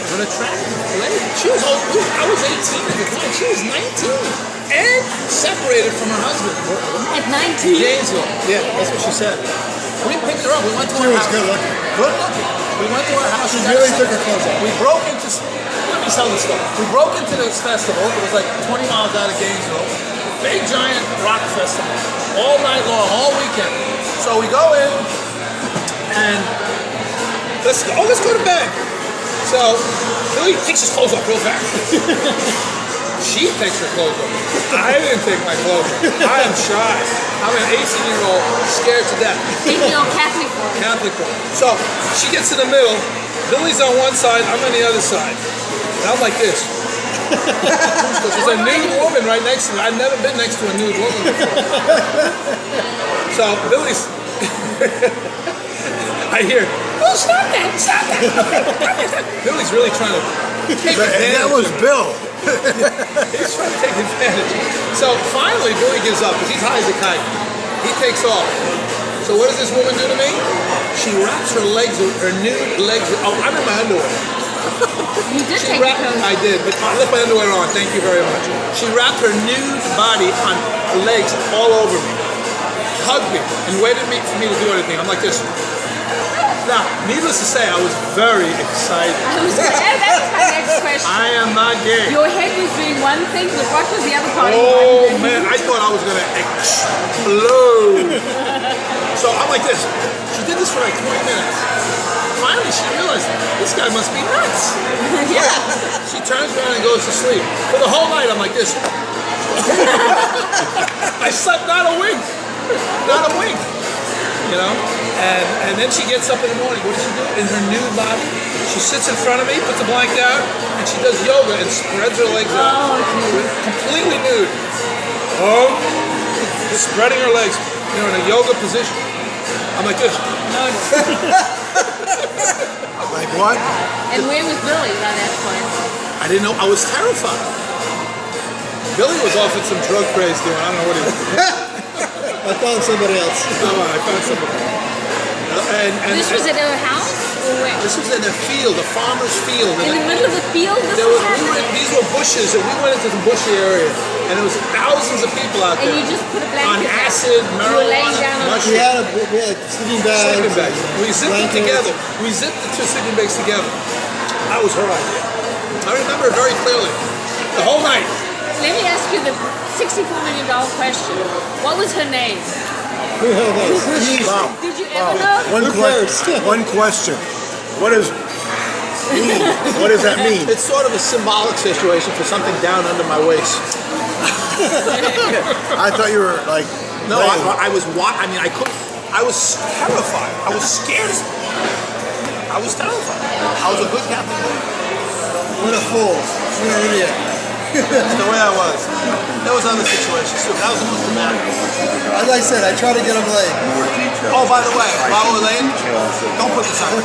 an attractive lady. She was old. I was 18 at the time. She was 19 and separated from her husband. At 19? Gainesville. Yeah, that's what she said. We picked her up. We went to her house. Good looking. Good looking. We went to her house. She really took her clothes off. We broke into. Let me tell this story. We broke into this festival. It was like 20 miles out of Gainesville. Big giant rock festival. All night long, all weekend. So we go in and let's go to bed. So Billy takes his clothes off real fast. She takes her clothes off. I didn't take my clothes off. I am shy. I'm an 18-year-old scared to death. 18-year-old Catholic boy. Catholic boy. So she gets in the middle. Billy's on one side, I'm on the other side. And I'm like this. There's a nude woman right next to me. I've never been next to a nude woman before. So Billy's, I hear, oh, stop that. Billy's really trying to take advantage. And that was Bill. He's trying to take advantage. So finally Billy gives up because he's high as a kite. He takes off. So what does this woman do to me? She wraps her legs, her nude legs. Oh, I'm in my underwear. You did take your clothes. I did, but I left my underwear on. Thank you very much. She wrapped her nude body on her legs all over me, hugged me, and waited for me to do anything. I'm like this. Now, needless to say, I was very excited. That was my next question. I am not gay. Your head was doing one thing, but what was the other part? Oh man, I thought I was gonna explode. So I'm like this. She did this for like 20 minutes. Finally, she realized this guy must be nuts. Yeah. She turns around and goes to sleep. For the whole night, I'm like this. I slept not a wink. Not a wink. You know? And then she gets up in the morning. What does she do? In her nude body, she sits in front of me, puts a blanket out, and she does yoga and spreads her legs out. Completely nude. Just spreading her legs. You know, in a yoga position. I'm like this. Like what? And where was Billy by that point? I didn't know. I was terrified. Billy was off with some drug craze doing. I don't know what he was doing. I found somebody else. No, I found somebody. And This was at her house? Or where? This was in a field, a farmer's field. In the middle of the field? These were bushes, and we went into the bushy area, and there was thousands of people out there. And you just put a blanket on acid, You were laying down marijuana, on mushrooms. We had sleeping bags. Sleeping bags. We zipped them together. We zipped the two sleeping bags together. That was her idea. I remember it very clearly. The whole night. Let me ask you the $64 million question. What was her name? Who the hell knows? Did you ever know? One question. What does mean? What does that mean? It's sort of a symbolic situation for something down under my waist. I thought you were like. No, I was. I mean, I couldn't. I was terrified. I was scared. I was terrified. I was a good Catholic man. What a fool. You're an idiot. That's the way I was. There was other situations too. That was the most dramatic. As I said, I try to get them laid. Oh, by the way, while we're laying, don't put this on.